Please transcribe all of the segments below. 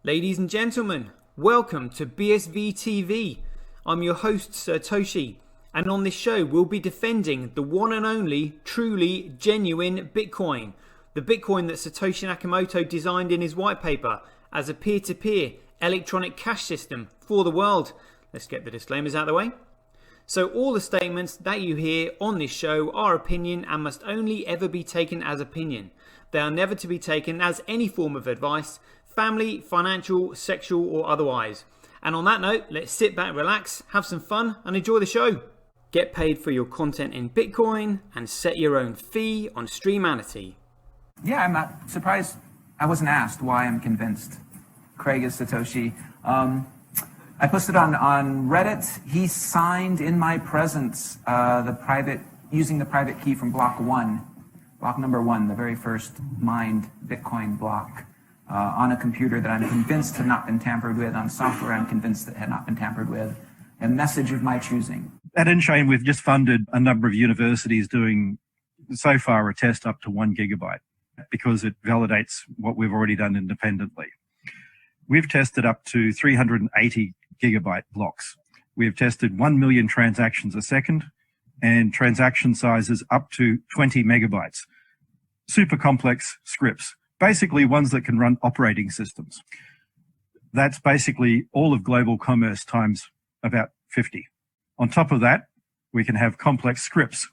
Ladies and gentlemen, welcome to BSV TV. I'm your host Satoshi, and on this show we'll be defending the one and only, truly genuine Bitcoin. The Bitcoin that Satoshi Nakamoto designed in his white paper as a peer-to-peer electronic cash system for the world. Let's get the disclaimers out of the way. So all the statements that you hear on this show are opinion and must only ever be taken as opinion. They are never to be taken as any form of advice, family, financial, sexual or otherwise. And on that note, let's sit back, relax, have some fun and enjoy the show. Get paid for your content in Bitcoin and set your own fee on Streamanity. Yeah, I'm not surprised I wasn't asked why I'm convinced. Craig is Satoshi. I posted on Reddit. He signed in my presence using the private key from block number one, the very first mined Bitcoin block. On a computer that I'm convinced had not been tampered with, on software I'm convinced that had not been tampered with, a message of my choosing. At InChain, we've just funded a number of universities doing, so far, a test up to 1 gigabyte because it validates what we've already done independently. We've tested up to 380 gigabyte blocks. We've tested 1 million transactions a second and transaction sizes up to 20 megabytes. Super complex scripts. Basically ones that can run operating systems. That's basically all of global commerce times about 50. On top of that, we can have complex scripts.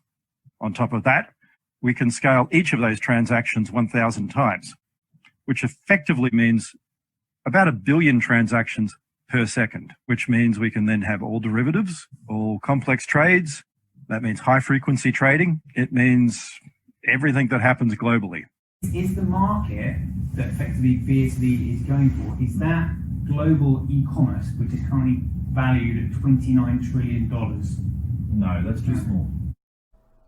On top of that, we can scale each of those transactions 1,000 times, which effectively means about 1 billion transactions per second, which means we can then have all derivatives, all complex trades. That means high frequency trading. It means everything that happens globally. Is the market that effectively BSV is going for, is that global e-commerce, which is currently valued at $29 trillion? No, that's too small.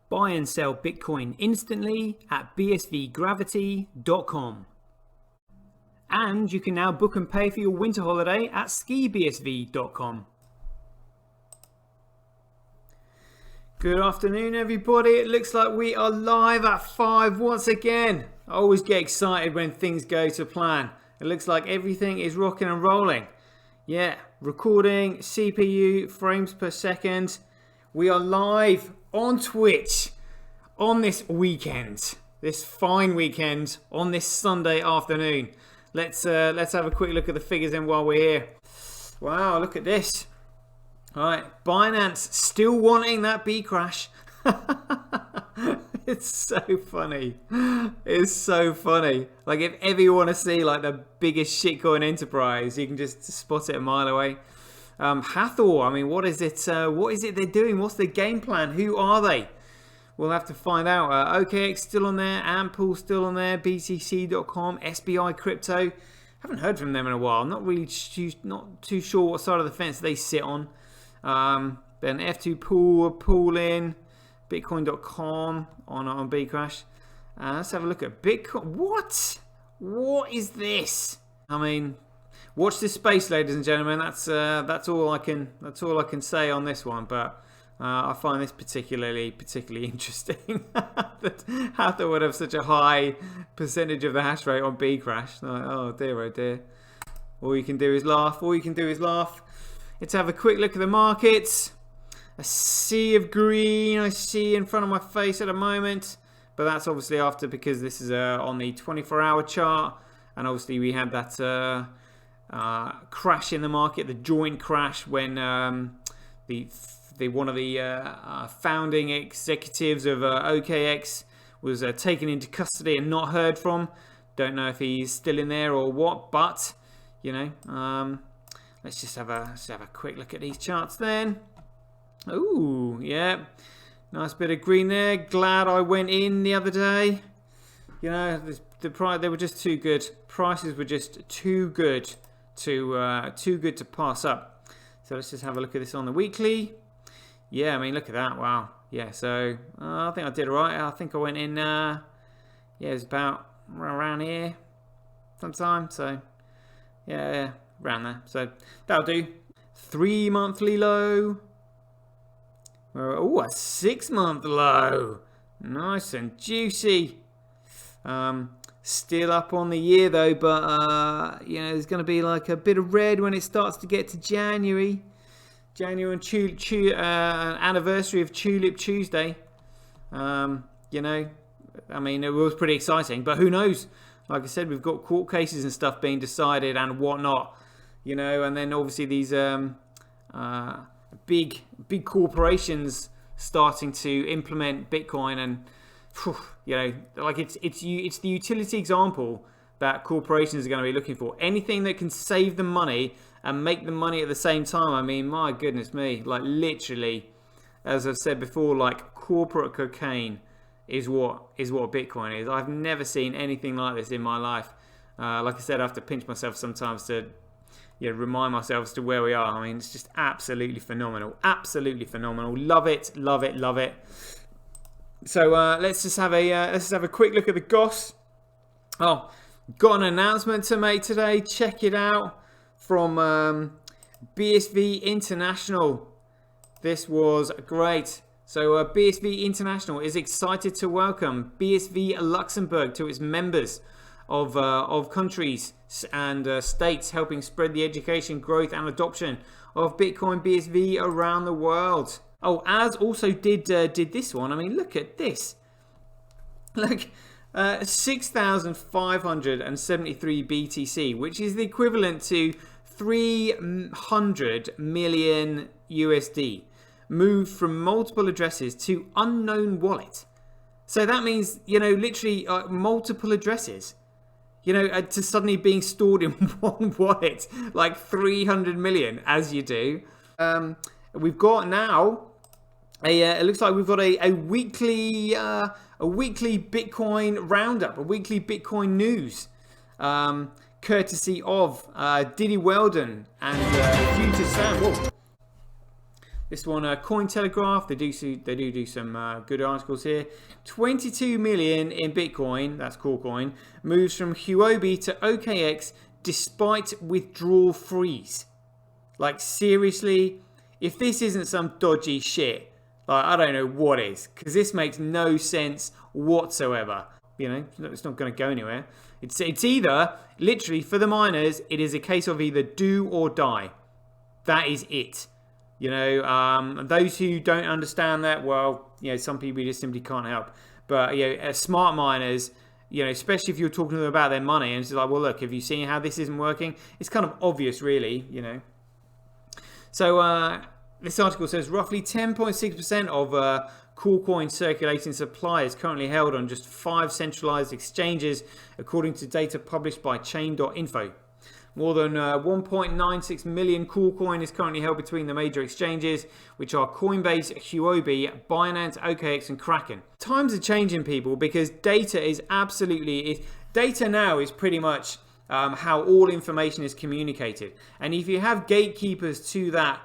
Buy and sell Bitcoin instantly at bsvgravity.com. And you can now book and pay for your winter holiday at skibsv.com. Good afternoon, everybody. It looks like we are live at 5 once again. I always get excited when things go to plan. It looks like everything is rocking and rolling. Yeah, recording, CPU, frames per second. We are live on Twitch on this weekend. This fine weekend on this Sunday afternoon. Let's have a quick look at the figures then while we're here. Wow, look at this. All right, Binance still wanting that B crash. It's so funny. It's so funny. Like, if ever you want to see like the biggest shitcoin enterprise, you can just spot it a mile away. Hathor, I mean, what is it? What is it they're doing? What's the game plan? Who are they? We'll have to find out. OKX still on there. Ampool still on there. BTC.com. SBI Crypto. Haven't heard from them in a while. I'm not really not too sure what side of the fence they sit on. Then F2 Pool in, Bitcoin.com on Bcrash. Let's have a look at Bitcoin. What is this? I mean, watch this space, ladies and gentlemen. That's all I can say on this one. But I find this particularly interesting. That Hathor would have such a high percentage of the hash rate on Bcrash. Like, oh dear. All you can do is laugh. Let's have a quick look at the markets. A sea of green I see in front of my face at the moment. But that's obviously after, because this is on the 24-hour chart. And obviously we had that crash in the market, the joint crash, when one of the founding executives of OKX was taken into custody and not heard from. Don't know if he's still in there or what, but, you know... Let's just have a quick look at these charts then. Ooh, yeah. Nice bit of green there. Glad I went in the other day. You know, the price, they were just too good. Prices were just too good to pass up. So let's just have a look at this on the weekly. Yeah, I mean, look at that. Wow. Yeah, so I think I did all right. I think I went in, yeah, it was about around here sometime. So, yeah. Around there, so that'll do. 3 monthly low. Oh, a 6 month low. Nice and juicy. Still up on the year though, but you know, there's going to be like a bit of red when it starts to get to January. January and anniversary of Tulip Tuesday. You know, I mean, it was pretty exciting, but who knows? Like I said, we've got court cases and stuff being decided and whatnot. You know, and then obviously these big corporations starting to implement Bitcoin, and you know, like it's the utility example that corporations are going to be looking for. Anything that can save them money and make them money at the same time. I mean, my goodness me, like literally, as I've said before, like corporate cocaine is what Bitcoin is. I've never seen anything like this in my life. Like I said, I have to pinch myself sometimes to remind myself as to where we are. I mean, it's just absolutely phenomenal. Absolutely phenomenal. Love it, love it, love it. So let's just have a quick look at the GOS. Oh, got an announcement to make today. Check it out from BSV International. This was great. So BSV International is excited to welcome BSV Luxembourg to its members of countries and states, helping spread the education, growth and adoption of Bitcoin BSV around the world. Oh, as also did this one. I mean, look at this. Look, 6,573 BTC, which is the equivalent to 300 million USD, moved from multiple addresses to unknown wallet. So that means, you know, literally multiple addresses, you know, to suddenly being stored in one wallet, like 300 million, as you do. We've got now it looks like we've got a weekly Bitcoin roundup, a weekly Bitcoin news, courtesy of Diddy Weldon and Future Sam. Whoa. This one, Cointelegraph, they do some good articles here. 22 million in Bitcoin, that's Coolcoin, moves from Huobi to OKX despite withdrawal freeze. Like seriously, if this isn't some dodgy shit, like I don't know what is, because this makes no sense whatsoever. You know, it's not going to go anywhere. It's either, literally for the miners, it is a case of either do or die. That is it. You know, those who don't understand that, well, you know, some people just simply can't help. But, you know, smart miners, you know, especially if you're talking to them about their money, and it's like, well, look, have you seen how this isn't working? It's kind of obvious, really, you know. So, this article says roughly 10.6% of Coolcoin circulating supply is currently held on just 5 centralized exchanges, according to data published by Chain.info. More than 1.96 million Coolcoin is currently held between the major exchanges, which are Coinbase, Huobi, Binance, OKX, and Kraken. Times are changing, people, because data is absolutely... Data now is pretty much how all information is communicated. And if you have gatekeepers to that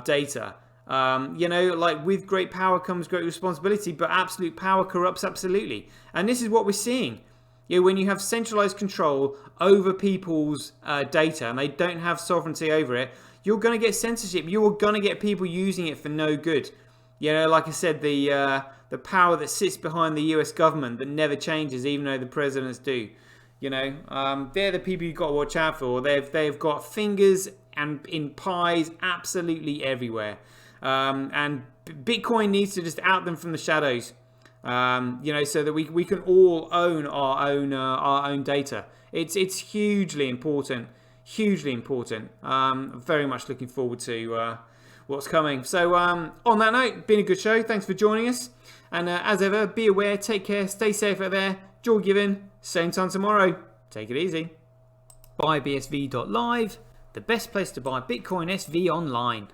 data, you know, like with great power comes great responsibility, but absolute power corrupts absolutely. And this is what we're seeing. You know, when you have centralized control over people's data and they don't have sovereignty over it, you're going to get censorship. You're going to get people using it for no good. You know, like I said, the power that sits behind the US government that never changes, even though the presidents do. You know, they're the people you've got to watch out for. They've got fingers and in pies absolutely everywhere. And Bitcoin needs to just out them from the shadows. You know, so that we can all own our own data. It's hugely important, hugely important. Very much looking forward to what's coming. So on that note, been a good show. Thanks for joining us, and as ever, be aware, take care, stay safe out there. Joy given, same time tomorrow. Take it easy. BuyBSV.live, the best place to buy Bitcoin SV online.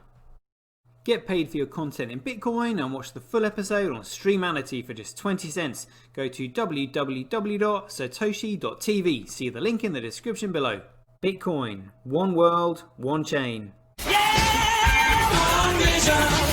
Get paid for your content in Bitcoin and watch the full episode on Streamanity for just 20 cents. Go to www.satoshi.tv. See the link in the description below. Bitcoin, one world, one chain. Yeah! One vision.